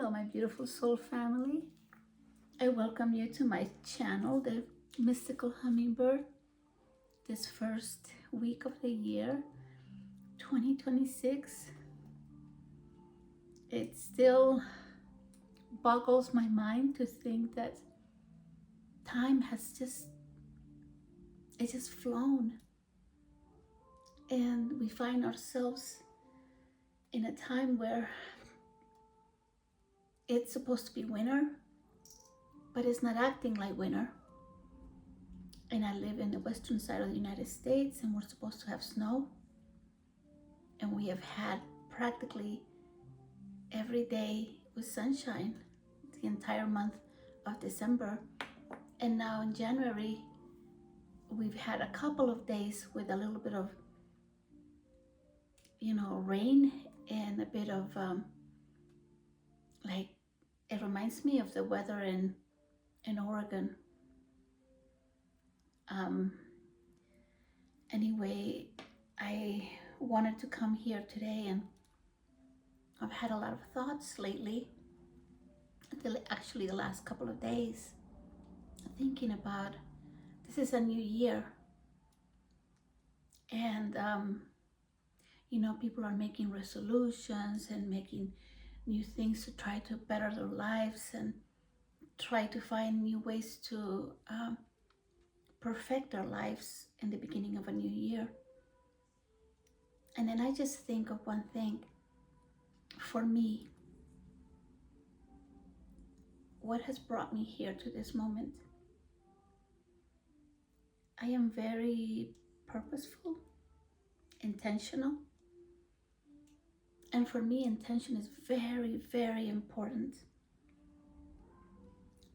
Hello, my beautiful soul family. I welcome you to my channel, The Mystical Hummingbird, this first week of the year, 2026. It still boggles my mind to think that time has just flown. And we find ourselves in a time where it's supposed to be winter, but it's not acting like winter. And I live in the western side of the United States, and we're supposed to have snow. And we have had practically every day with sunshine the entire month of December. And now in January, we've had a couple of days with a little bit of, rain and a bit of, it reminds me of the weather in Oregon. Anyway, I wanted to come here today, and I've had a lot of thoughts lately, actually the last couple of days, thinking about this is a new year. And, people are making resolutions and making new things to try to better their lives and try to find new ways to perfect their lives in the beginning of a new year. And then I just think of one thing. For me, what has brought me here to this moment? I am very purposeful, intentional. And for me, intention is very, very important.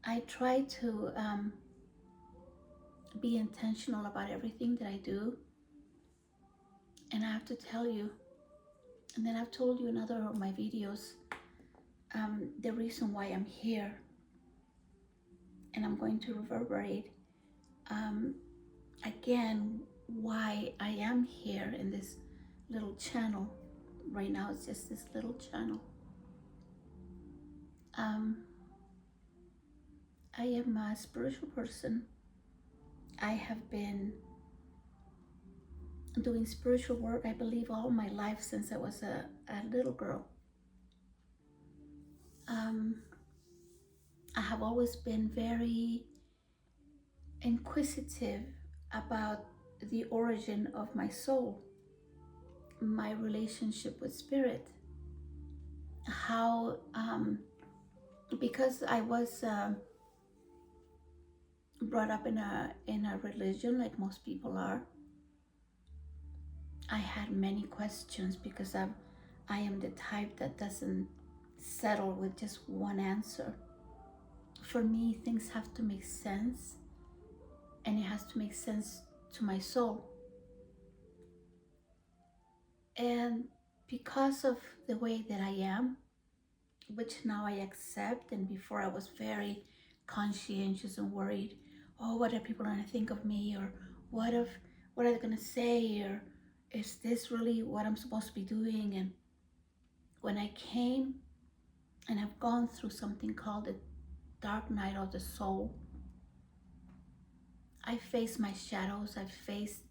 I try to be intentional about everything that I do. And I have to tell you, and then I've told you in other of my videos, the reason why I'm here. And I'm going to reverberate again why I am here in this little channel. Right now it's just this little channel. I am a spiritual person. I have been doing spiritual work, I believe, all my life since I was a little girl. I have always been very inquisitive about the origin of my soul, my relationship with spirit, how, because I was brought up in a religion like most people are, I had many questions because I am the type that doesn't settle with just one answer. For me, things have to make sense, and it has to make sense to my soul. And because of the way that I am, which now I accept, and before I was very conscientious and worried, oh, what are people going to think of me, or what are they going to say, or is this really what I'm supposed to be doing? And when I came, and I've gone through something called the dark night of the soul, I faced my shadows, I faced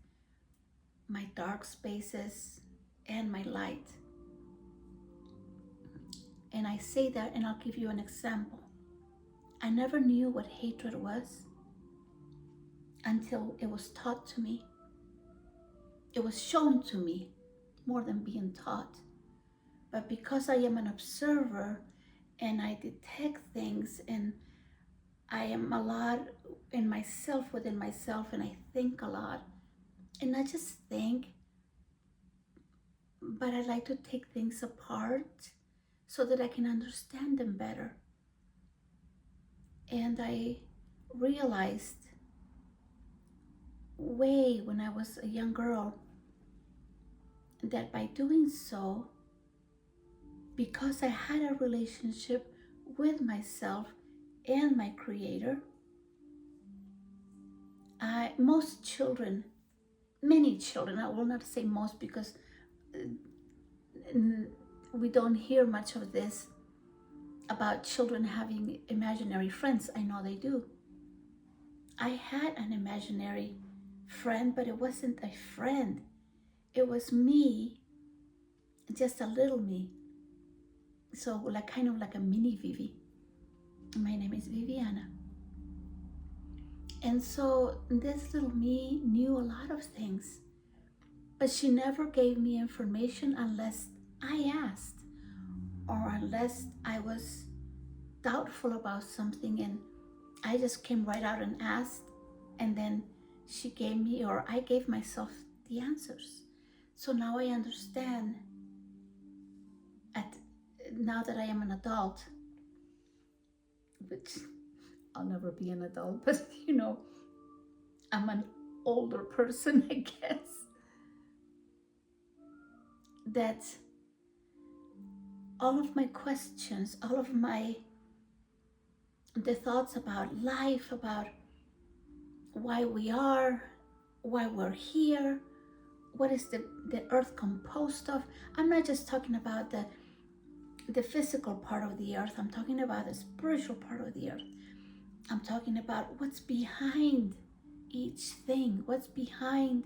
my dark spaces and my light. And I say that, and I'll give you an example. I never knew what hatred was until it was taught to me. It was shown to me more than being taught. But because I am an observer and I detect things, and I am a lot in myself, within myself, and I think a lot. And not just think, but I like to take things apart so that I can understand them better. And I realized way when I was a young girl that by doing so, because I had a relationship with myself and my Creator, most children, many children, I will not say most because we don't hear much of this, about children having imaginary friends. I know they do. I had an imaginary friend, but it wasn't a friend. It was me, just a little me. So like kind of like a mini Vivi. My name is Viviana. And so this little me knew a lot of things, but she never gave me information unless I asked or unless I was doubtful about something and I just came right out and asked, and then she gave me, or I gave myself the answers. So now I understand at now that I am an adult, which I'll never be an adult, but I'm an older person, I guess, that all of my questions, all of the thoughts about life, about why we are, why we're here, what is the earth composed of. I'm not just talking about the physical part of the earth, I'm talking about the spiritual part of the earth. I'm talking about what's behind each thing, what's behind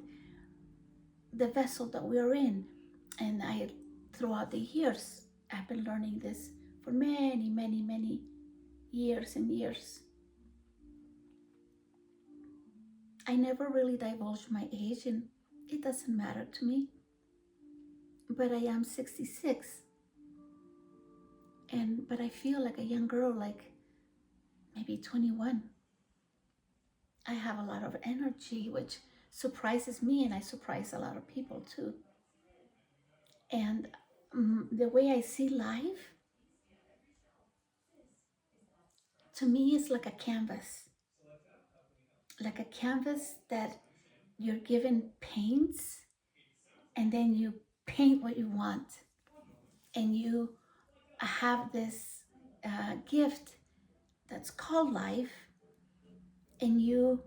the vessel that we are in. And throughout the years, I've been learning this for many, many, many years and years. I never really divulged my age, and it doesn't matter to me. But I am 66, but I feel like a young girl, like maybe 21. I have a lot of energy, which surprises me, and I surprise a lot of people too. And the way I see life, to me, is like a canvas that you're given paints, and then you paint what you want, and you have this gift that's called life, and you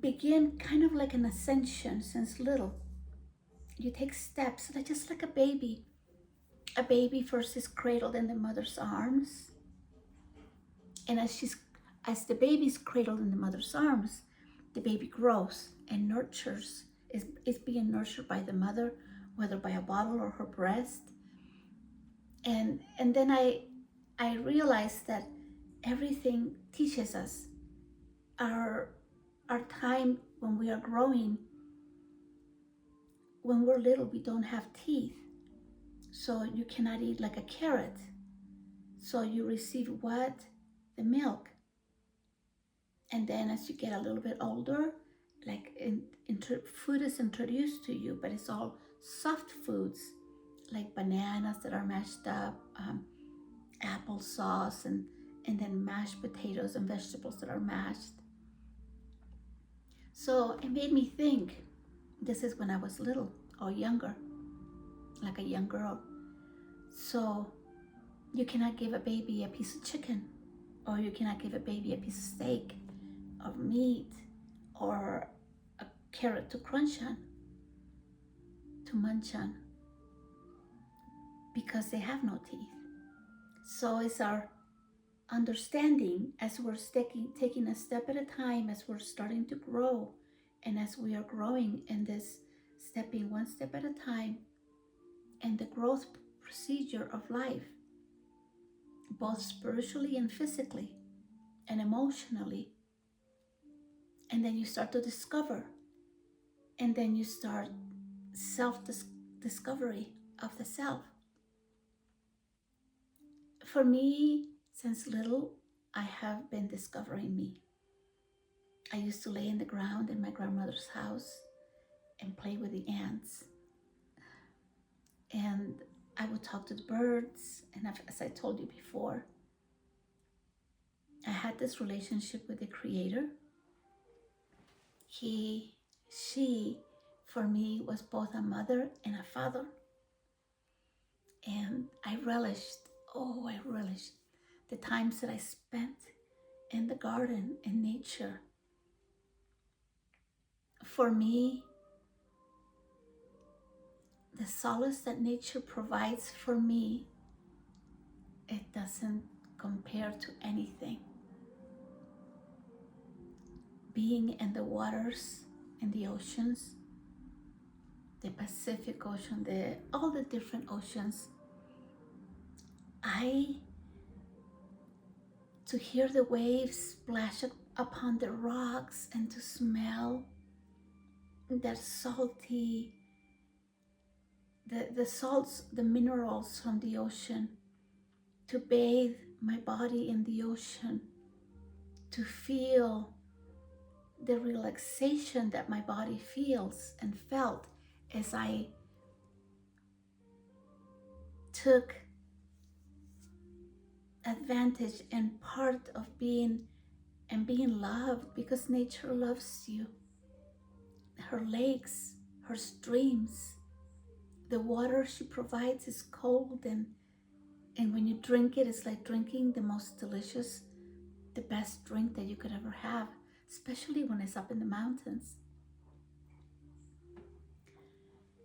begin kind of like an ascension since little. You take steps, like just like a baby. A baby first is cradled in the mother's arms, and as the baby's cradled in the mother's arms, the baby grows and nurtures. Is being nurtured by the mother, whether by a bottle or her breast. And then I realized that everything teaches us. Our time when we are growing, when we're little, we don't have teeth, so you cannot eat like a carrot. So you receive what? The milk. And then as you get a little bit older, like food is introduced to you, but it's all soft foods, like bananas that are mashed up, applesauce, and then mashed potatoes and vegetables that are mashed. So it made me think, this is when I was little or younger, like a young girl. So you cannot give a baby a piece of chicken, or you cannot give a baby a piece of steak or meat or a carrot to crunch on, to munch on, because they have no teeth. So it's our understanding as we're taking a step at a time, as we're starting to grow, and as we are growing in this stepping one step at a time, and the growth procedure of life, both spiritually and physically and emotionally. And then you start to discover, and then you start self-discovery of the self. For me, since little, I have been discovering me. I used to lay in the ground in my grandmother's house and play with the ants. And I would talk to the birds. And as I told you before, I had this relationship with the Creator. She, for me, was both a mother and a father. And I relished the times that I spent in the garden, in nature. For me, the solace that nature provides for me it doesn't compare to anything. Being in the waters, in the oceans, the Pacific Ocean, all the different oceans, to hear the waves splash upon the rocks and to smell that salty, the salts, the minerals from the ocean, to bathe my body in the ocean, to feel the relaxation that my body feels and felt as I took advantage and part of being loved, because nature loves you. Her lakes, her streams, the water she provides is cold, and when you drink it, it's like drinking the most delicious, the best drink that you could ever have, especially when it's up in the mountains.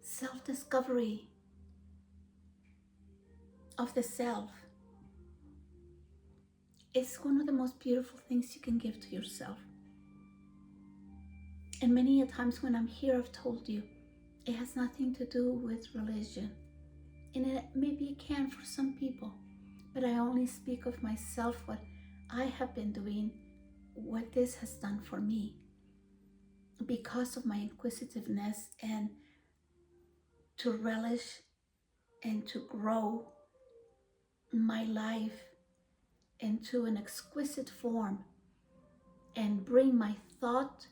Self-discovery of the self is one of the most beautiful things you can give to yourself. And many a times when I'm here, I've told you, it has nothing to do with religion. And maybe it can for some people, but I only speak of myself, what I have been doing, what this has done for me. Because of my inquisitiveness and to relish and to grow my life into an exquisite form and bring my thought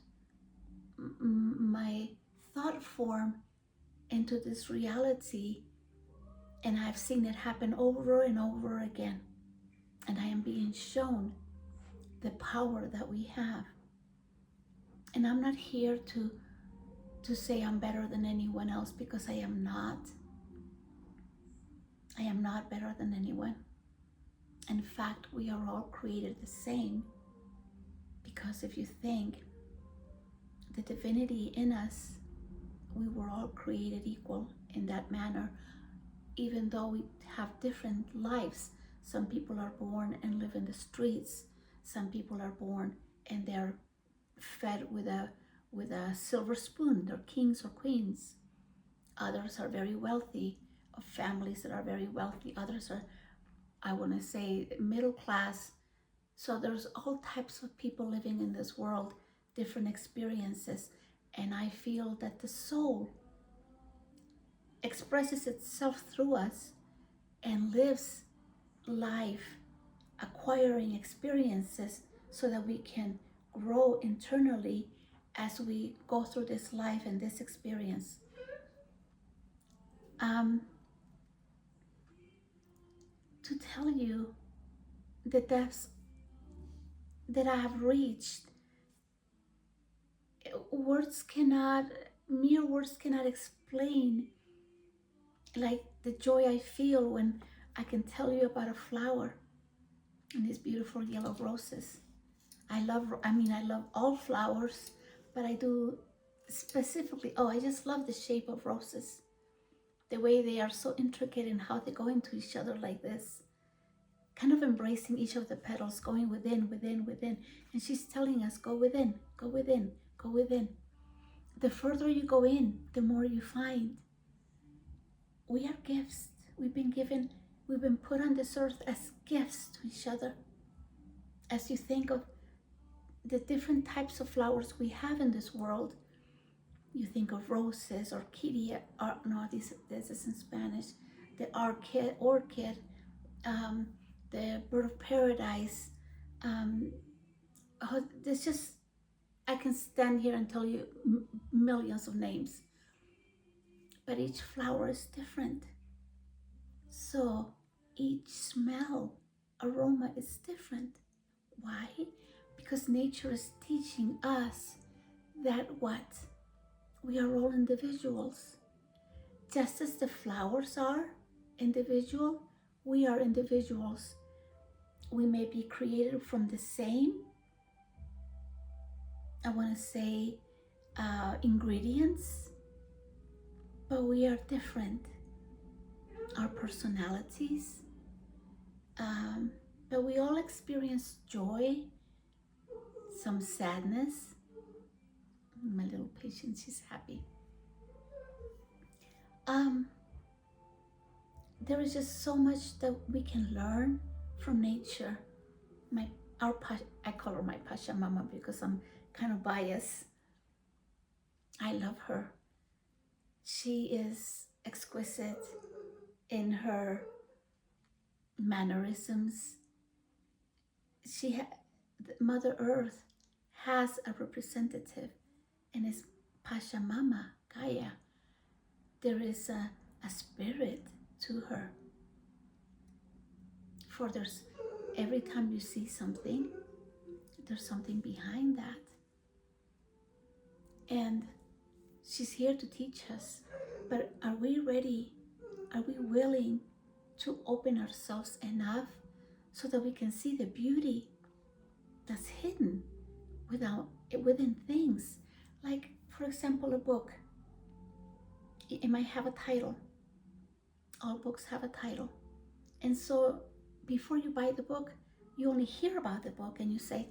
form into this reality. And I've seen it happen over and over again. And I am being shown the power that we have. And I'm not here to say I'm better than anyone else, because I am not. I am not better than anyone. In fact, we are all created the same. Because if you think the divinity in us, we were all created equal in that manner, even though we have different lives. Some people are born and live in the streets. Some people are born and they're fed with a silver spoon. They're kings or queens. Others are very wealthy, of families that are very wealthy. Others are, I want to say, middle class. So there's all types of people living in this world, different experiences. And I feel that the soul expresses itself through us and lives life, acquiring experiences so that we can grow internally as we go through this life and this experience. To tell you the depths that I have reached, mere words cannot explain, like the joy I feel when I can tell you about a flower and these beautiful yellow roses. I love all flowers, but I do specifically, I just love the shape of roses. The way they are so intricate in how they go into each other like this, kind of embracing each of the petals, going within, within, within. And she's telling us, go within, go within, go within. The further you go in, the more you find. We are gifts. We've been put on this earth as gifts to each other. As you think of the different types of flowers we have in this world, you think of roses or kyria, this is in Spanish, the orchid, the bird of paradise. There's just, I can stand here and tell you millions of names, but each flower is different. So each smell, aroma is different. Why? Because nature is teaching us that what? We are all individuals. Just as the flowers are individual, we are individuals. We may be created from the same, I want to say, ingredients, but we are different. Our personalities, Um, but we all experience joy, some sadness. My little patient, she's happy. Um, there is just so much that we can learn from nature. My I call her my Pachamama because I'm kind of biased. I love her. She is exquisite in her mannerisms. Mother Earth has a representative, and it's Pachamama, Gaia. There is a spirit to her. For there's every time you see something, there's something behind that. And she's here to teach us. But are we ready? Are we willing to open ourselves enough so that we can see the beauty that's hidden within things? Like, for example, a book. It might have a title. All books have a title. And so before you buy the book, you only hear about the book and you say,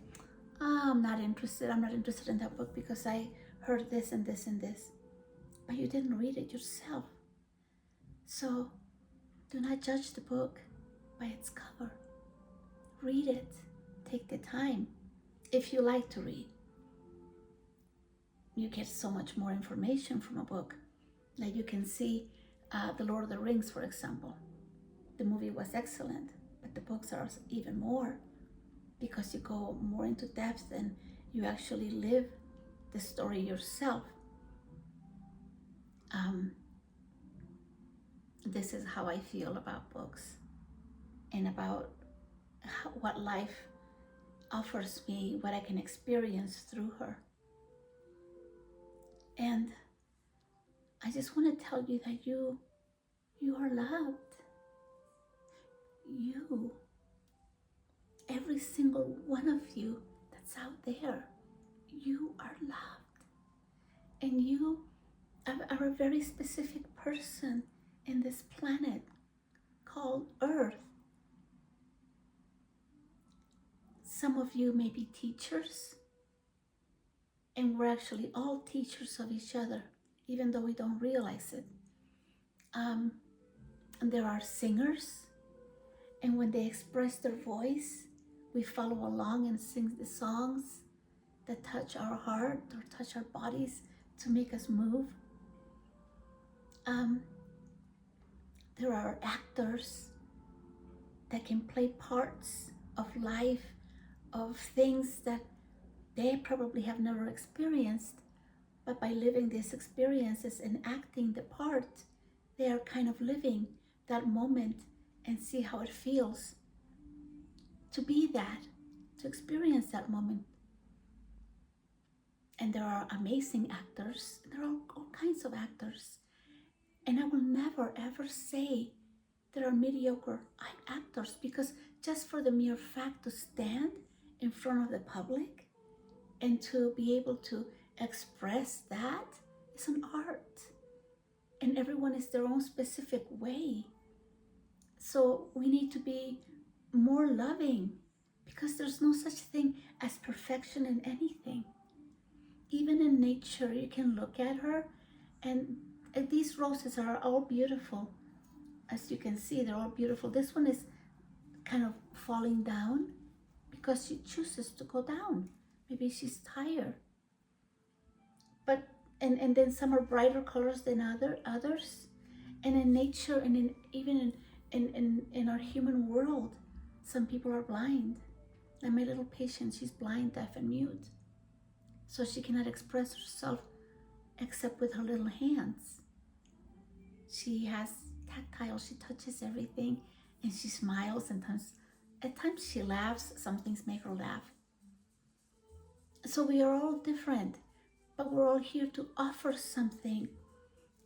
oh, I'm not interested in that book because I heard this and this and this. But you didn't read it yourself. So do not judge the book by its cover. Read it. Take the time. If you like to read, you get so much more information from a book. Like you can see The Lord of the Rings, for example. The movie was excellent, but the books are even more because you go more into depth and you actually live the story yourself. This is how I feel about books and about what life offers me, what I can experience through her. And I just want to tell you that you are loved. You, every single one of you that's out there, you are loved. And you are a very specific person in this planet called Earth. Some of you may be teachers, and we're actually all teachers of each other, even though we don't realize it. And there are singers, and when they express their voice, we follow along and sing the songs that touch our heart or touch our bodies to make us move. There are actors that can play parts of life, of things that they probably have never experienced, but by living these experiences and acting the part, they are kind of living that moment and see how it feels to be that, to experience that moment. And there are amazing actors. There are all kinds of actors. And I will never ever say there are mediocre actors, because just for the mere fact to stand in front of the public and to be able to express that is an art. And everyone is their own specific way. So we need to be more loving, because there's no such thing as perfection in anything. Even in nature, you can look at her, and these roses are all beautiful. As you can see, they're all beautiful. This one is kind of falling down because she chooses to go down. Maybe she's tired. But and then some are brighter colors than others. And in nature, and even in our human world, some people are blind. Like my little patient, she's blind, deaf, and mute. So she cannot express herself except with her little hands. She has tactile, she touches everything, and she smiles, and at times she laughs. Some things make her laugh. So we are all different, but we're all here to offer something,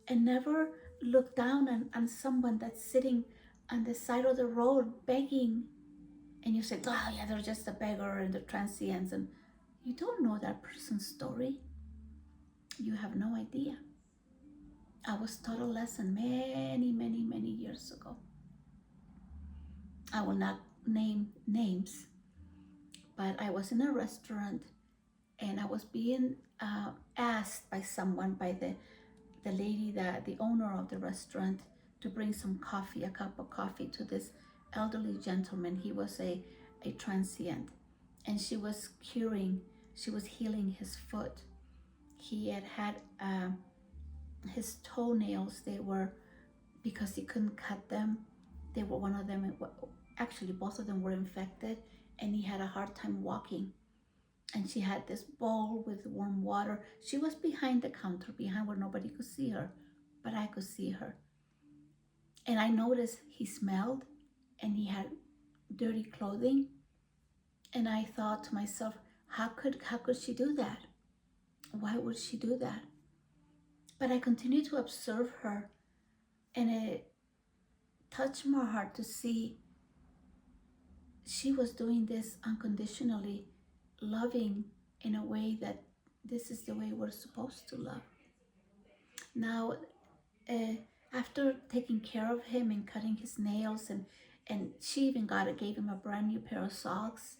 and never look down on someone that's sitting on the side of the road begging, and you say, oh yeah, they're just a beggar and they're transients, and you don't know that person's story. You have no idea. I was taught a lesson many, many, many years ago. I will not name names, but I was in a restaurant and I was being asked by someone, by the lady, that the owner of the restaurant, to bring some coffee, a cup of coffee, to this elderly gentleman. He was a transient, and she was healing his foot. He had his toenails, they were, because he couldn't cut them, they were, one of them, actually both of them were infected, and he had a hard time walking. And she had this bowl with warm water. She was behind the counter, behind where nobody could see her, but I could see her. And I noticed he smelled and he had dirty clothing. And I thought to myself, how could she do that? Why would she do that? But I continued to observe her, and it touched my heart to see she was doing this unconditionally, loving in a way that this is the way we're supposed to love. Now, uh, after taking care of him and cutting his nails, and she even gave him a brand new pair of socks,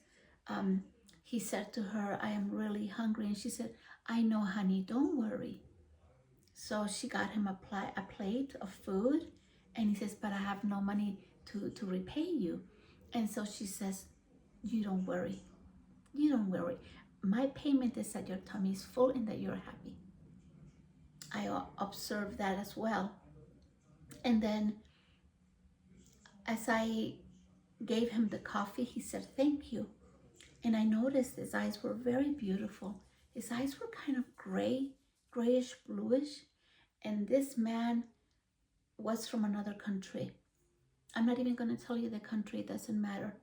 um, he said to her, "I am really hungry." And she said, "I know, honey, don't worry." So she got him a plate of food, and he says, "But I have no money to repay you." And so she says, "You don't worry. You don't worry. My payment is that your tummy is full and that you're happy." I observed that as well. And then as I gave him the coffee, he said, "Thank you." And I noticed his eyes were very beautiful. His eyes were kind of grayish, bluish. And this man was from another country. I'm not even going to tell you the country, it doesn't matter.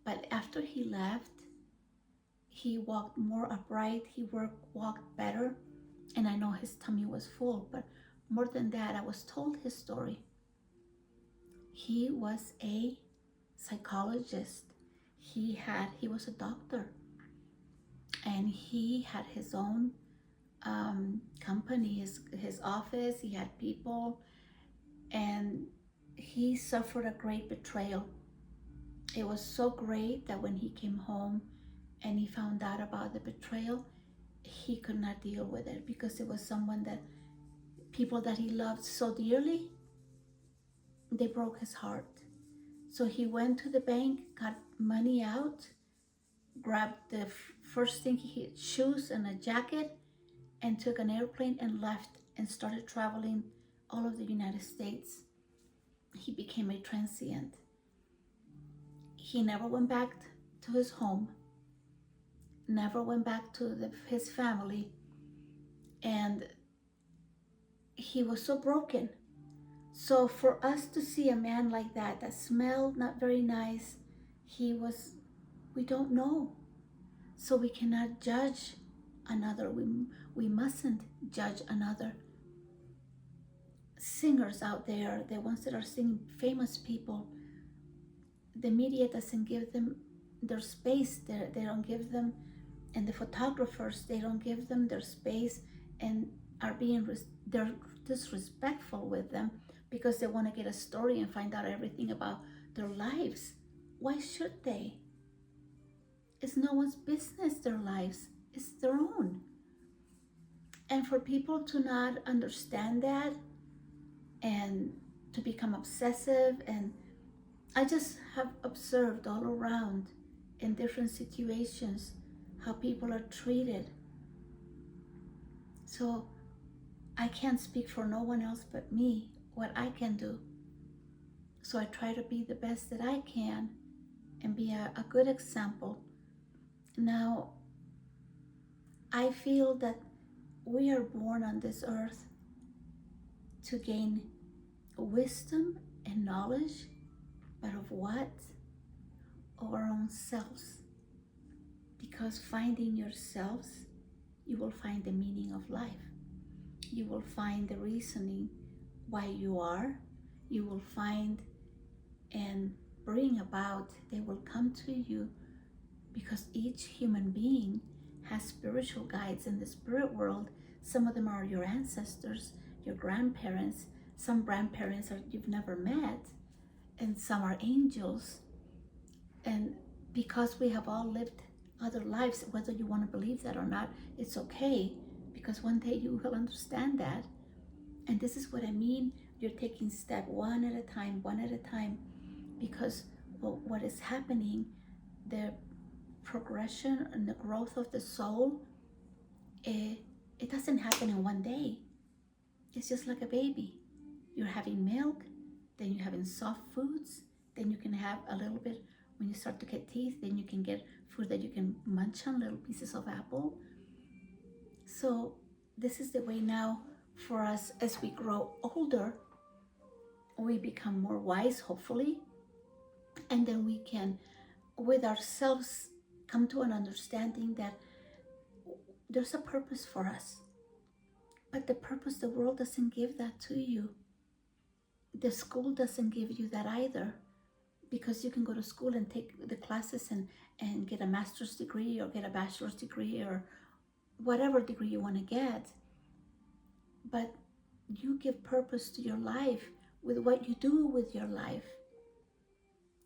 But after he left, he walked more upright, he walked better. And I know his tummy was full, but more than that, I was told his story. He was a psychologist. He was a doctor, and he had his own company, his office. He had people, and he suffered a great betrayal. It was so great that when he came home and he found out about the betrayal, he could not deal with it, because it was someone that, people that he loved so dearly, they broke his heart. So he went to the bank, got money out, grabbed the first thing he had, shoes and a jacket, and took an airplane and left and started traveling all of the United States. He became a transient. He never went back to his home, never went back to his family, and he was so broken. So for us to see a man like that, that smelled not very nice, we don't know. So we cannot judge another. We mustn't judge another. Singers out there, the ones that are singing, famous people, the media doesn't give them their space. They don't give them, and the photographers, they don't give them their space, and they're disrespectful with them, because they want to get a story and find out everything about their lives. Why should they? It's no one's business, their lives. It's their own. And for people to not understand that, and to become obsessive, and I just have observed all around in different situations how people are treated. So I can't speak for no one else but me, what I can do. So I try to be the best that I can and be a good example. Now, I feel that we are born on this earth to gain wisdom and knowledge, but of what? Of our own selves. Because finding yourselves, you will find the meaning of life. You will find the reasoning why you are. You will find and bring about, they will come to you, because each human being has spiritual guides in the spirit world. Some of them are your ancestors, your grandparents. Some grandparents you've never met, and some are angels. And because we have all lived other lives, whether you want to believe that or not, it's okay, because one day you will understand that. And this is what I mean. You're taking step one at a time, one at a time, because what is happening, the progression and the growth of the soul, it doesn't happen in one day. It's just like a baby. You're having milk, then you're having soft foods, then you can have a little bit, when you start to get teeth, then you can get food that you can munch on, little pieces of apple. So this is the way now for us. As we grow older, we become more wise, hopefully, and then we can, with ourselves, come to an understanding that there's a purpose for us. But the purpose, the world doesn't give that to you. The school doesn't give you that either, because you can go to school and take the classes and get a master's degree or get a bachelor's degree or whatever degree you want to get. But you give purpose to your life with what you do with your life.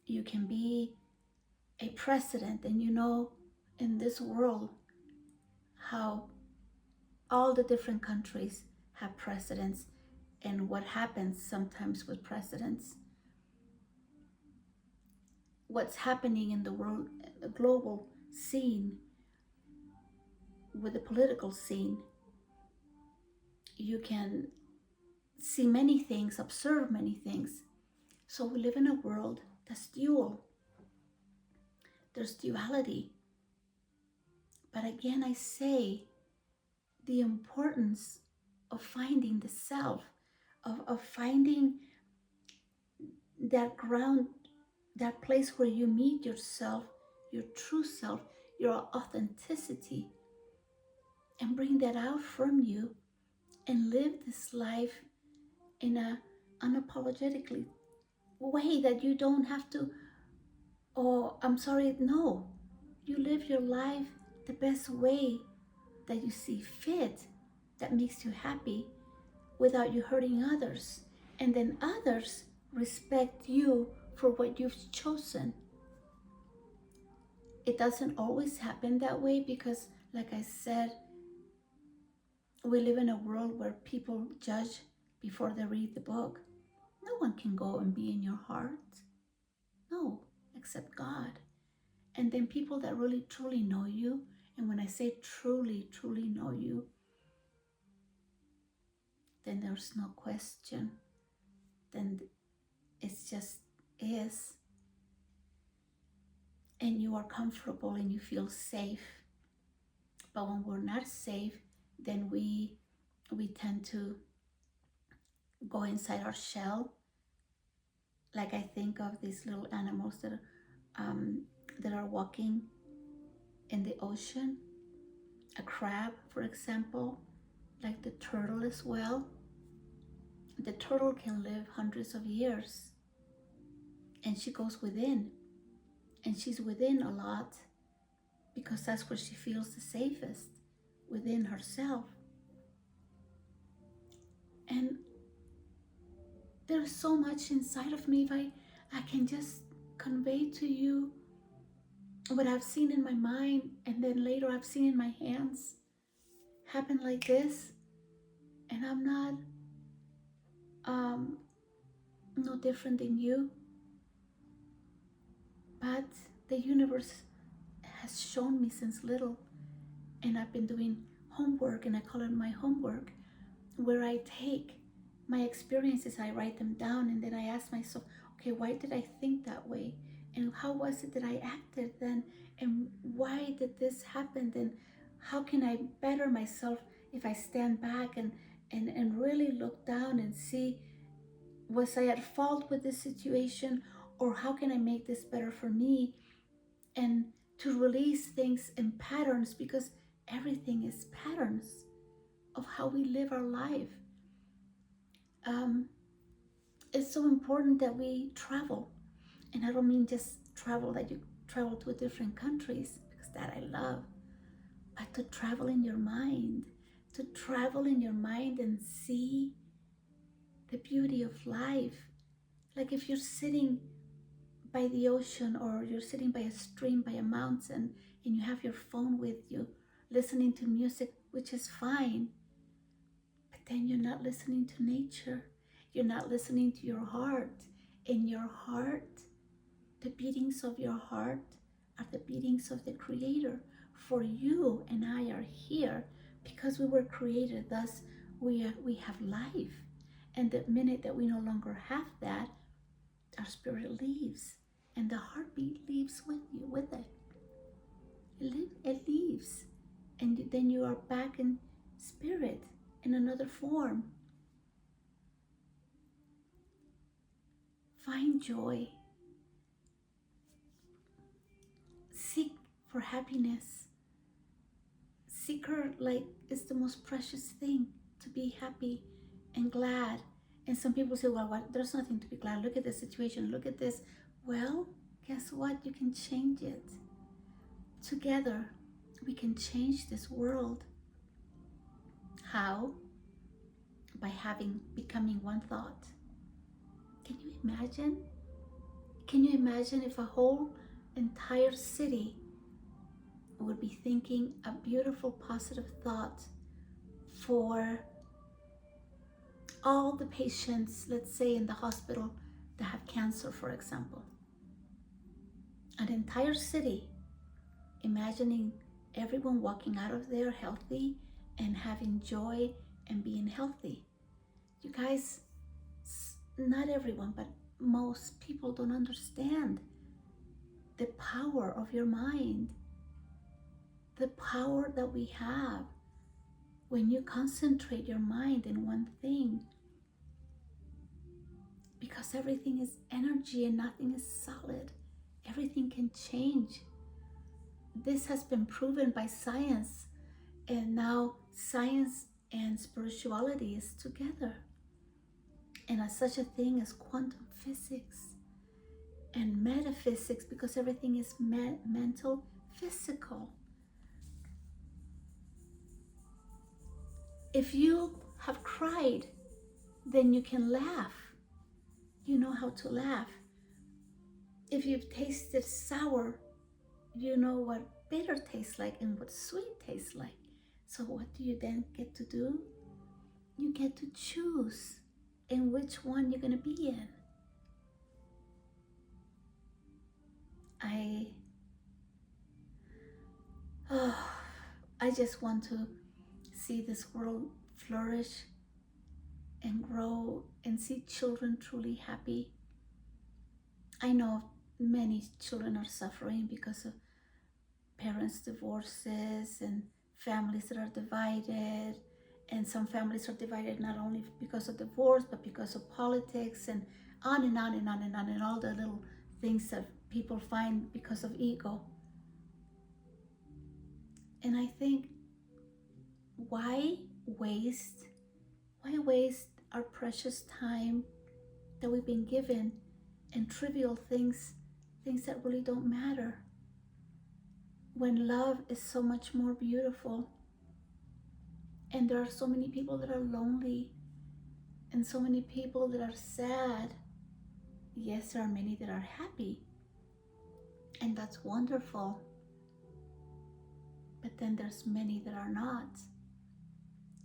You can be a president, and you know, in this world, how all the different countries have presidents and what happens sometimes with presidents. What's happening in the world, the global scene, with the political scene. You can see many things, observe many things. So we live in a world that's dual. There's duality. But again, I say the importance of finding the self, of finding that ground, that place where you meet yourself, your true self, your authenticity, and bring that out from you and live this life in a unapologetically way that you don't have to, oh, I'm sorry, no. You live your life the best way that you see fit, that makes you happy, without you hurting others. And then others respect you for what you've chosen. It doesn't always happen that way because, like I said, we live in a world where people judge before they read the book. No one can go and be in your heart. No, except God. And then people that really truly know you, and when I say truly, truly know you, then there's no question. Then it's just is. And you are comfortable and you feel safe. But when we're not safe, then we tend to go inside our shell. Like I think of these little animals that are walking in the ocean. A crab, for example, like the turtle as well. The turtle can live hundreds of years, and she goes within, and she's within a lot because that's where she feels the safest, within herself. And there's so much inside of me. If I can just convey to you what I've seen in my mind, and then later I've seen in my hands happen like this, and I'm not no different than you, but the universe has shown me since little, and I've been doing homework, and I call it my homework, where I take my experiences, I write them down, and then I ask myself, okay, why did I think that way? And how was it that I acted then? And why did this happen? And how can I better myself if I stand back and really look down and see, was I at fault with this situation? Or how can I make this better for me? And to release things in patterns, because everything is patterns of how we live our life. It's so important that we travel. And I don't mean just travel that you travel to different countries, because that I love, but to travel in your mind, to travel in your mind and see the beauty of life. Like if you're sitting by the ocean, or you're sitting by a stream, by a mountain, and you have your phone with you, listening to music, which is fine, but then you're not listening to nature. You're not listening to your heart. In your heart, the beatings of your heart are the beatings of the Creator. For you and I are here because we were created. Thus, we have life. And the minute that we no longer have that, our spirit leaves, and the heartbeat leaves with you, with it. It leaves, and then you are back in spirit in another form. Find joy. Seek for happiness. Seek her like it's the most precious thing, to be happy and glad. And some people say, well, what? There's nothing to be glad. Look at the situation. Look at this. Well, guess what? You can change it. Together, we can change this world. How? By becoming one thought. Can you imagine? Can you imagine if a whole entire city would be thinking a beautiful, positive thought for all the patients, let's say in the hospital, that have cancer, for example? An entire city imagining everyone walking out of there healthy and having joy and being healthy. You guys, not everyone, but most people don't understand the power of your mind, the power that we have when you concentrate your mind in one thing, because everything is energy and nothing is solid. Everything can change. This has been proven by science, and now science and spirituality is together. And as such a thing as quantum physics and metaphysics, because everything is mental, physical. If you have cried, then you can laugh. You know how to laugh. If you've tasted sour, you know what bitter tastes like and what sweet tastes like. So what do you then get to do? You get to choose in which one you're going to be in. I just want to see this world flourish and grow and see children truly happy. I know many children are suffering because of parents' divorces and families that are divided, and some families are divided not only because of divorce but because of politics, and on and on and on and on, and all the little things that people find because of ego. And I think, why waste our precious time that we've been given in trivial things that really don't matter, when love is so much more beautiful? And there are so many people that are lonely and so many people that are sad. Yes, there are many that are happy, and that's wonderful. But then there's many that are not.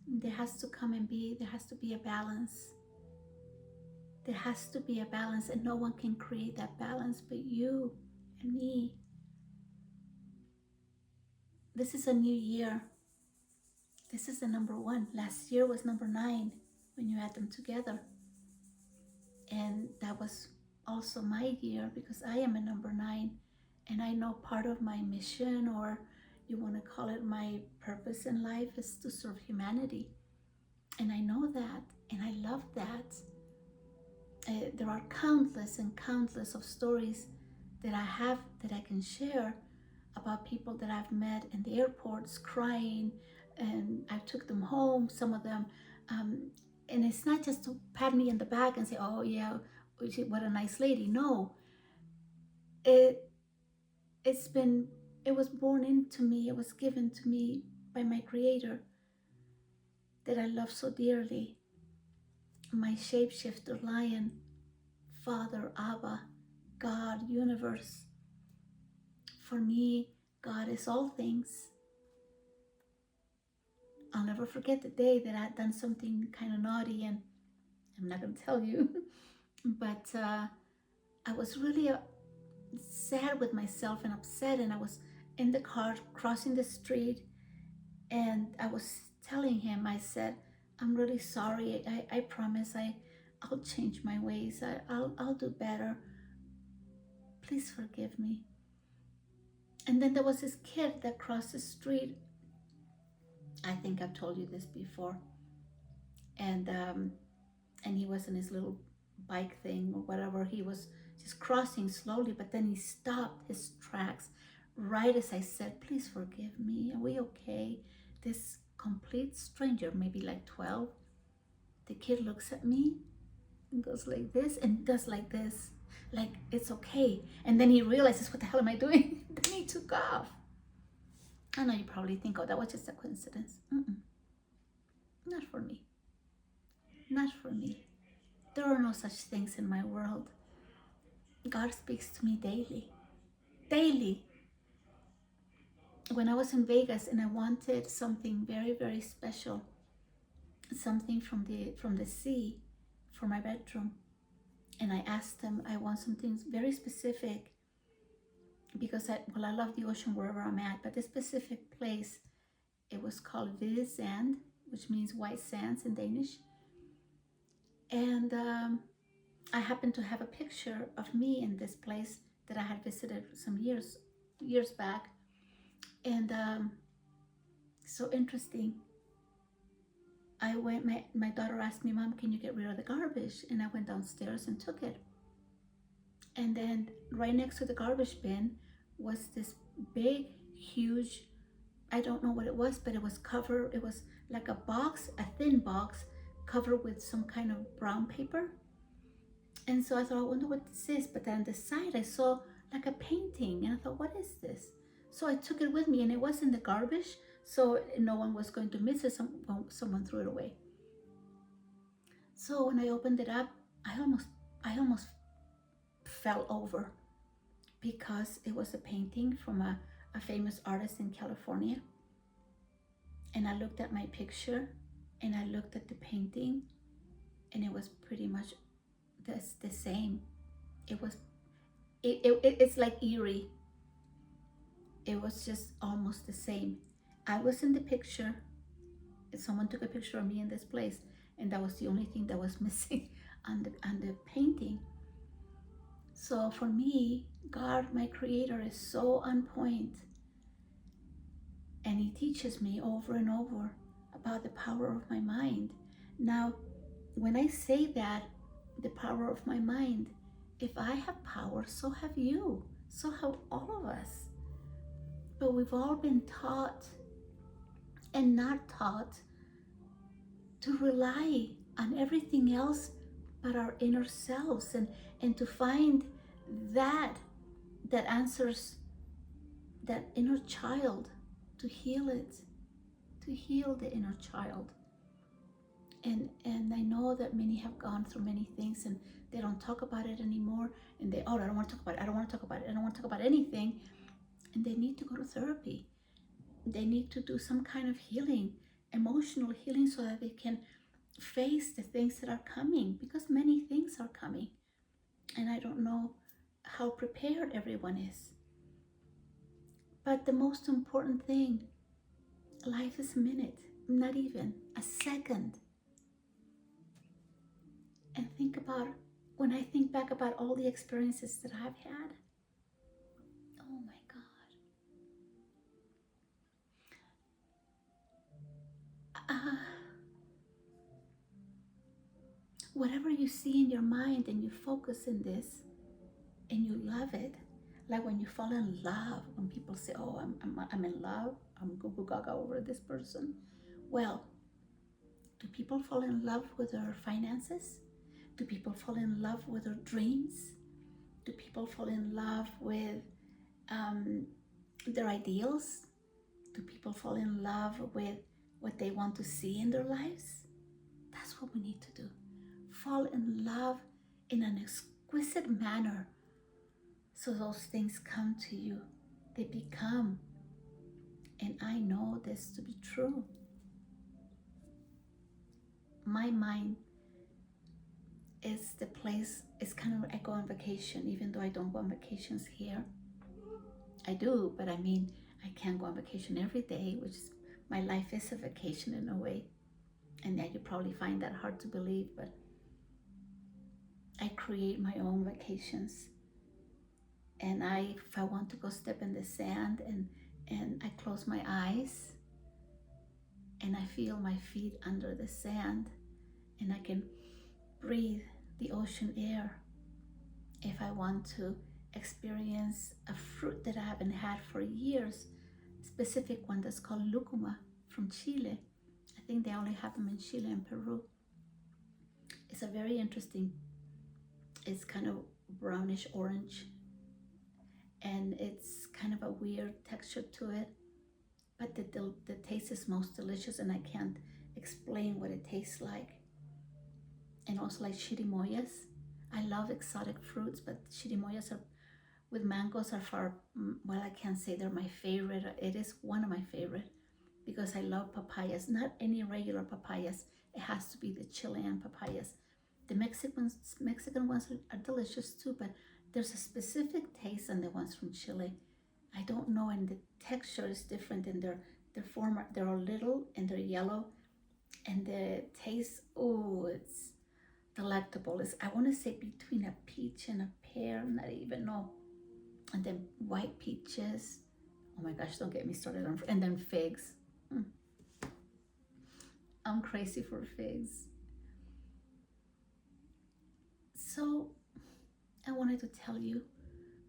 There has to be a balance. There has to be a balance, and no one can create that balance but you and me. This is a new year. This is the number 1. Last year was number 9 when you add them together. And that was also my year, because I am a number 9. And I know part of my mission, or you want to call it my purpose in life, is to serve humanity. And I know that, and I love that. There are countless and countless of stories that I have that I can share about people that I've met in the airports crying, and I took them home, some of them, and it's not just to pat me in the back and say, oh yeah, what a nice lady. No, it was born into me, it was given to me by my Creator that I love so dearly. My shapeshifter lion, Father Abba, God, universe. For me, God is all things. I'll never forget the day that I had done something kind of naughty, and I'm not going to tell you, but I was really sad with myself and upset, and I was in the car crossing the street, and I was telling him, I said, I'm really sorry. I promise I'll change my ways. I'll do better. Please forgive me. And then there was this kid that crossed the street. I think I've told you this before. And he was in his little bike thing or whatever. He was just crossing slowly, but then he stopped his tracks right as I said, please forgive me. Are we okay? This complete stranger, maybe like 12, the kid looks at me and goes like this and does like this, like it's okay. And then he realizes, what the hell am I doing? Then he took off. I know you probably think, oh, that was just a coincidence. Not for me. Not for me. There are no such things in my world. God speaks to me daily. Daily. When I was in Vegas and I wanted something very, very special, something from the sea for my bedroom, and I asked him, I want something very specific because I love the ocean wherever I'm at, but this specific place, it was called Hvide Sand, which means white sands in Danish. And I happened to have a picture of me in this place that I had visited some years back. And so interesting. I went, my daughter asked me, Mom, can you get rid of the garbage? And I went downstairs and took it. And then right next to the garbage bin was this big, huge, I don't know what it was, but it was covered, it was like a box, a thin box covered with some kind of brown paper. And so I thought, I wonder what this is. But then on the side, I saw like a painting, and I thought, what is this? So I took it with me, and it was in the garbage, so no one was going to miss it. Someone threw it away. So when I opened it up, I almost fell over because it was a painting from a famous artist in California. And I looked at my picture, and I looked at the painting, and it was pretty much the same. It's like eerie. It was just almost the same. I was in the picture. Someone took a picture of me in this place, and that was the only thing that was missing on the painting. So for me, God, my creator, is so on point. And he teaches me over and over about the power of my mind. Now, when I say that, the power of my mind, if I have power, so have you. So have all of us. But we've all been taught and not taught to rely on everything else but our inner selves, and to find that answers that inner child, to heal it, to heal the inner child. And I know that many have gone through many things, and they don't talk about it anymore, and I don't want to talk about it, I don't want to talk about it, I don't want to talk about anything. And they need to go to therapy. They need to do some kind of healing, emotional healing, so that they can face the things that are coming, because many things are coming. And I don't know how prepared everyone is. But the most important thing, life is a minute, not even a second. And think about, when I think back about all the experiences that I've had, oh my God. Whatever you see in your mind and you focus in this and you love it, like when you fall in love, when people say, oh, I'm in love, I'm goo goo gaga over this person. Well, do people fall in love with their finances? Do people fall in love with their dreams? Do people fall in love with their ideals? Do people fall in love with what they want to see in their lives? That's what we need to do. Fall in love in an exquisite manner So those things come to you, they become. And I know this to be true. My mind is the place, it's kind of, I go on vacation, even though I don't go on vacations here. I do, but I mean, I can't go on vacation every day, which is, my life is a vacation in a way. And yeah, you probably find that hard to believe, but I create my own vacations. And if I want to go step in the sand and I close my eyes and I feel my feet under the sand and I can breathe the ocean air. If I want to experience a fruit that I haven't had for years, specific one that's called lucuma from Chile. I think they only have them in Chile and Peru. It's a very interesting, it's kind of brownish orange and it's kind of a weird texture to it, but the taste is most delicious and I can't explain what it tastes like. And also like chirimoyas. I love exotic fruits, but chirimoyas are with mangoes are far, well, I can't say they're my favorite. It is one of my favorite because I love papayas, not any regular papayas. It has to be the Chilean papayas. The Mexican ones are delicious too, but there's a specific taste on the ones from Chile. I don't know, and the texture is different, and they're all little and they're yellow, and the taste, oh, it's delectable. It's, I want to say between a peach and a pear, not even know. And then white peaches. Oh my gosh, don't get me started on, and then figs. I'm crazy for figs. So I wanted to tell you,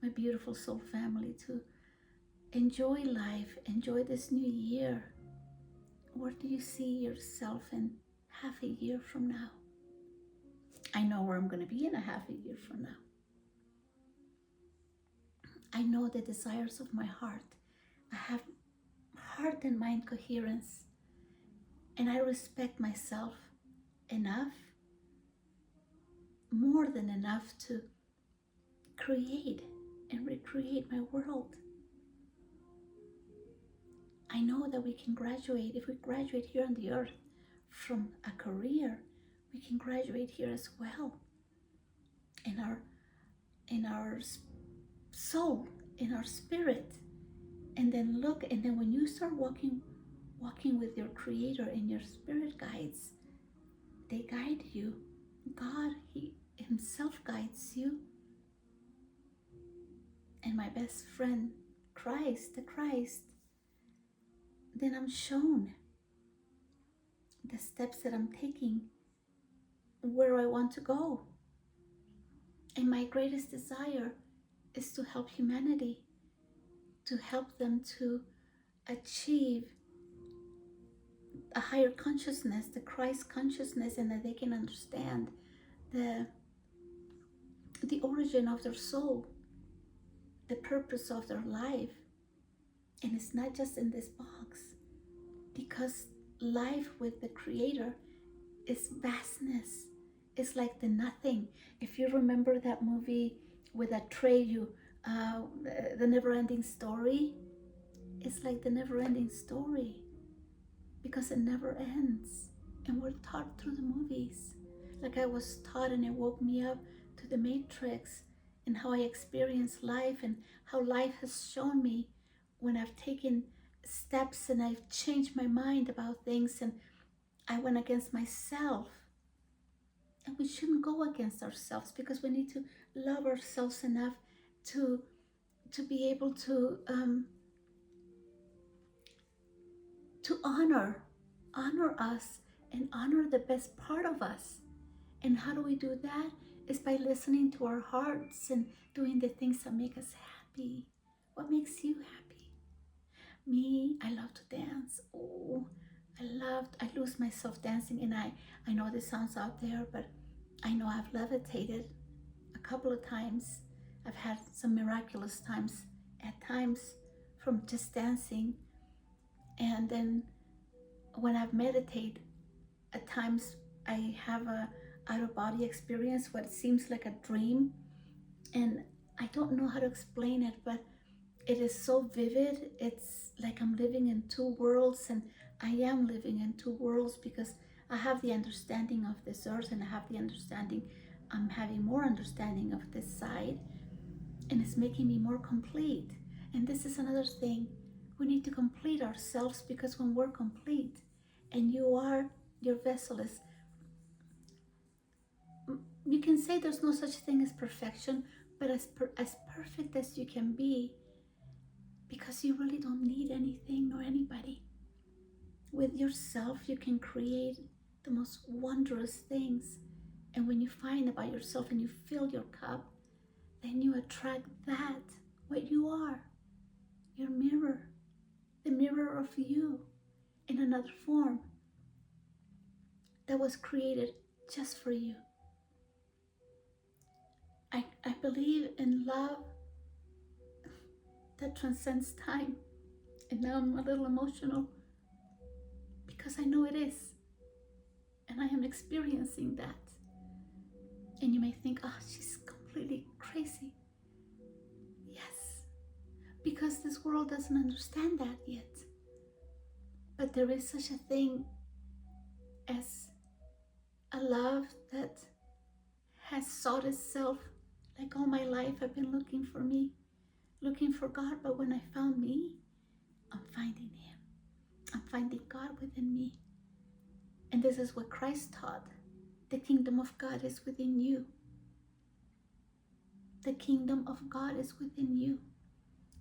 my beautiful soul family, to enjoy life, enjoy this new year. Where do you see yourself in half a year from now? I know where I'm going to be in a half a year from now. I know the desires of my heart. I have heart and mind coherence. And I respect myself enough, more than enough, to create and recreate my world. I know that we can graduate, if we graduate here on the earth from a career, we can graduate here as well. In our soul, in our spirit. And then look, and then when you start walking with your creator and your spirit guides, they guide you. God, He Himself guides you. And my best friend, Christ, the Christ, then I'm shown the steps that I'm taking, where I want to go. And my greatest desire is to help humanity, to help them to achieve a higher consciousness, the Christ consciousness, and that they can understand the origin of their soul, the purpose of their life. And it's not just in this box, because life with the Creator is vastness. It's like the nothing. If you remember that movie with Atreyu, the never-ending story, it's like the never-ending story, because it never ends. And we're taught through the movies. Like I was taught, and it woke me up to the Matrix and how I experience life, and how life has shown me when I've taken steps and I've changed my mind about things, and I went against myself. And we shouldn't go against ourselves, because we need to love ourselves enough to be able to honor us and honor the best part of us. And how do we do that? Is by listening to our hearts and doing the things that make us happy. What makes you happy? Me, I love to dance. Oh, I lose myself dancing, and I know this sounds out there, but I know I've levitated a couple of times. I've had some miraculous times at times from just dancing. And then when I've meditated, at times I have a out-of-body experience, what seems like a dream, and I don't know how to explain it, but it is so vivid. It's like I'm living in two worlds, and I am living in two worlds because I have the understanding of this earth, and I have the understanding, I'm having more understanding of this side, and it's making me more complete. And this is another thing. We need to complete ourselves, because when we're complete and your vessel is, you can say there's no such thing as perfection, but as perfect as you can be, because you really don't need anything nor anybody. With yourself, you can create the most wondrous things. And when you find about yourself and you fill your cup, then you attract that, what you are, your mirror, the mirror of you in another form that was created just for you. I believe in love that transcends time. And now I'm a little emotional because I know it is. And I am experiencing that. And you may think, oh, she's completely crazy. Yes, because this world doesn't understand that yet. But there is such a thing as a love that has sought itself. Like all my life, I've been looking for me, looking for God. But when I found me, I'm finding Him. I'm finding God within me. And this is what Christ taught. The kingdom of God is within you. The kingdom of God is within you.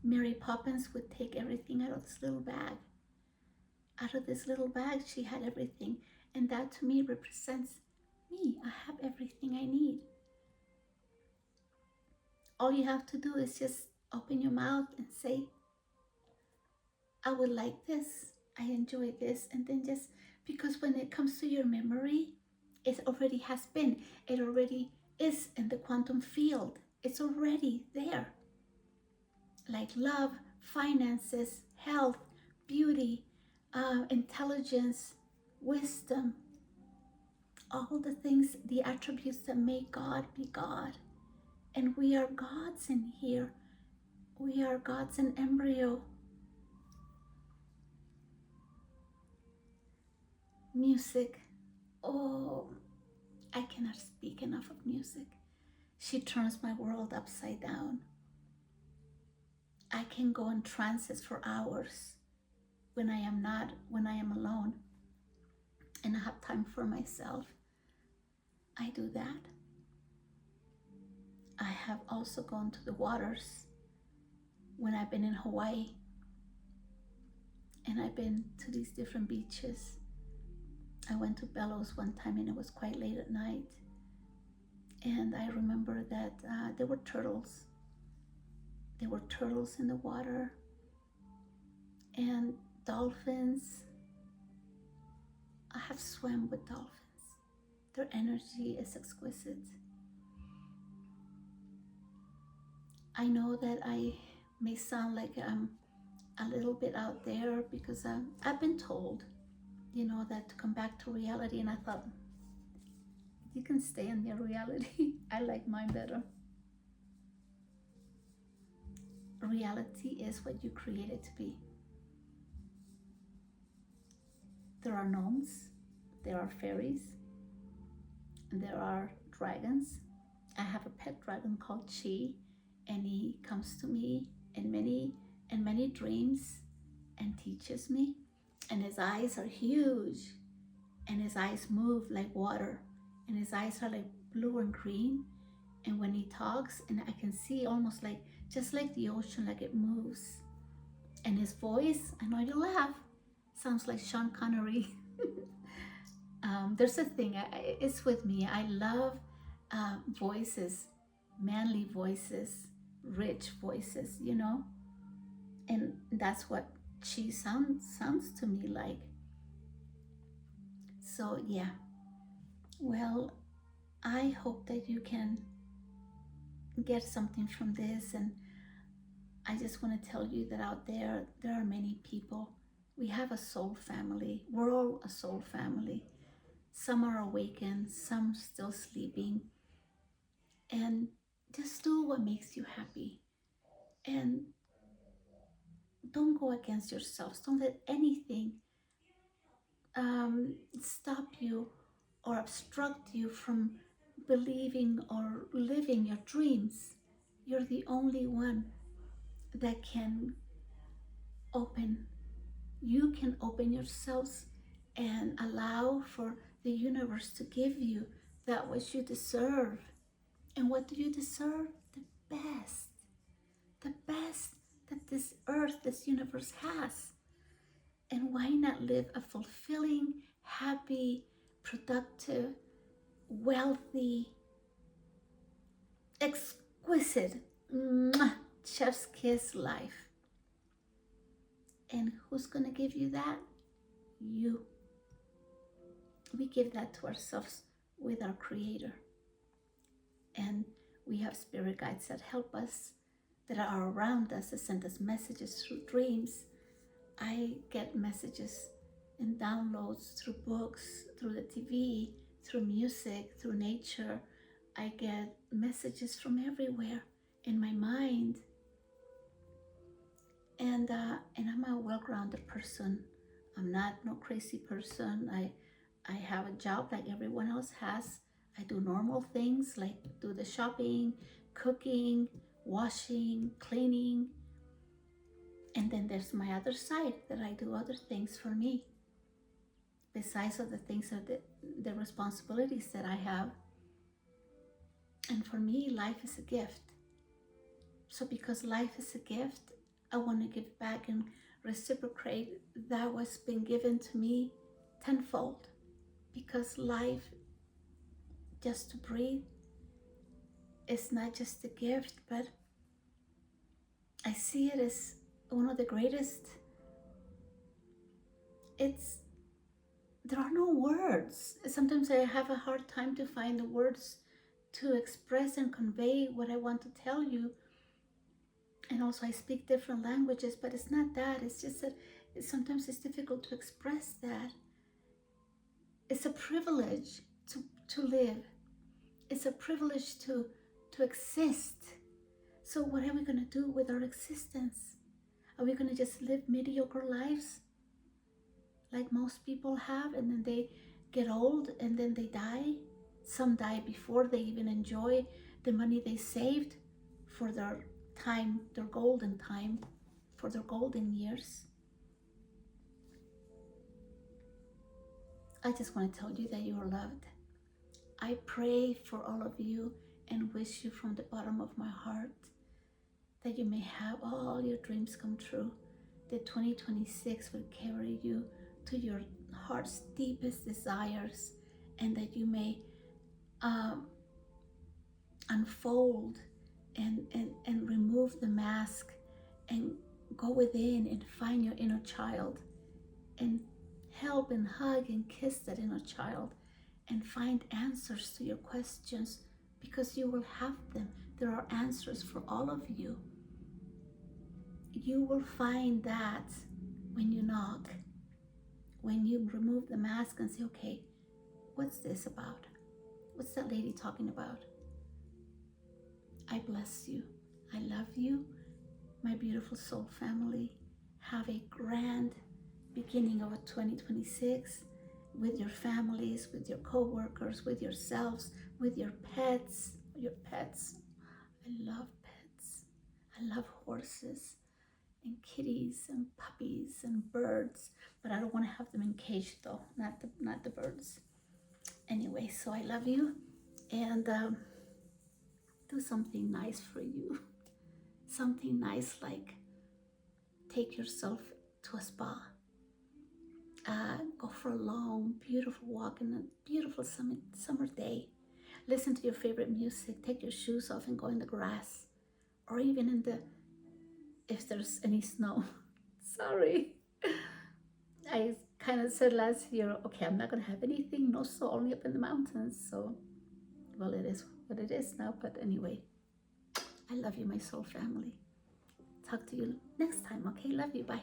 Mary Poppins would take everything out of this little bag. Out of this little bag, she had everything. And that to me represents me. I have everything I need. All you have to do is just open your mouth and say, I would like this. I enjoy this. And then just, because when it comes to your memory, it already has been. It already is in the quantum field. It's already there. Like love, finances, health, beauty, intelligence, wisdom, all the things, the attributes that make God be God. And we are gods in here. We are gods in embryo. Music. Oh, I cannot speak enough of music. She turns my world upside down. I can go in trances for hours when I am alone and I have time for myself. I do that. I have also gone to the waters when I've been in Hawaii, and I've been to these different beaches. I went to Bellows one time and it was quite late at night. And I remember that there were turtles. There were turtles in the water and dolphins. I have swam with dolphins. Their energy is exquisite. I know that I may sound like I'm a little bit out there because I've been told, that to come back to reality, and I thought, you can stay in your reality. I like mine better. Reality is what you create it to be. There are gnomes, there are fairies, and there are dragons. I have a pet dragon called Chi, and he comes to me in many dreams and teaches me. And his eyes are huge, and his eyes move like water, and his eyes are like blue and green. And when he talks, and I can see almost like, just like the ocean, like it moves. And his voice, I know you'll laugh, sounds like Sean Connery. There's a thing, it's with me. I love voices, manly voices, rich voices, and that's what she sounds to me like. So yeah, well, I hope that you can get something from this. And I just want to tell you that out there are many people. We have a soul family. We're all a soul family. Some are awakened, some still sleeping. And Just do what makes you happy. And don't go against yourselves. Don't let anything stop you or obstruct you from believing or living your dreams. You're the only one that can open. You can open yourselves and allow for the universe to give you that which you deserve. And what do you deserve? The best. The best that this earth, this universe has. And why not live a fulfilling, happy, productive, wealthy, exquisite, chef's kiss life? And who's going to give you that? You. We give that to ourselves with our Creator. And we have spirit guides that help us, that are around us, that send us messages through dreams. I get messages and downloads through books, through the TV, through music, through nature. I get messages from everywhere in my mind. And I'm a well-grounded person. I'm not no crazy person. I have a job like everyone else has. I do normal things like do the shopping, cooking, washing, cleaning. And then there's my other side that I do other things for me. Besides of the things of the responsibilities that I have. And for me, life is a gift. So because life is a gift, I want to give back and reciprocate that what's been given to me tenfold. Because life, just to breathe, is not just a gift, but I see it as one of the greatest. There are no words. Sometimes I have a hard time to find the words to express and convey what I want to tell you. And also I speak different languages, but it's not that. It's just that sometimes it's difficult to express that. It's a privilege to live. It's a privilege to exist. So what are we going to do with our existence? Are we going to just live mediocre lives like most people have, and then they get old and then they die? Some die before they even enjoy the money they saved for their time, their golden time, for their golden years. I just want to tell you that you are loved. I pray for all of you and wish you from the bottom of my heart that you may have all your dreams come true, that 2026 will carry you to your heart's deepest desires, and that you may unfold and remove the mask and go within and find your inner child and help and hug and kiss that inner child and find answers to your questions, because you will have them. There are answers for all of you. You will find that when you knock, when you remove the mask and say, okay, what's this about? What's that lady talking about? I bless you. I love you, my beautiful soul family. Have a grand beginning of a 2026 with your families, with your co-workers, with yourselves, with your pets. Your pets. I love pets. I love horses and kitties and puppies and birds, but I don't want to have them in cage though, not the birds. Anyway, so I love you, and do something nice for you. Something nice like take yourself to a spa. Go for a long, beautiful walk in a beautiful summer day. Listen to your favorite music. Take your shoes off and go in the grass, or even in the, if there's any snow. Sorry. I kind of said last year, okay, I'm not going to have anything, no snow, only up in the mountains. So, well, it is what it is now. But anyway, I love you, my soul family. Talk to you next time, okay? Love you. Bye.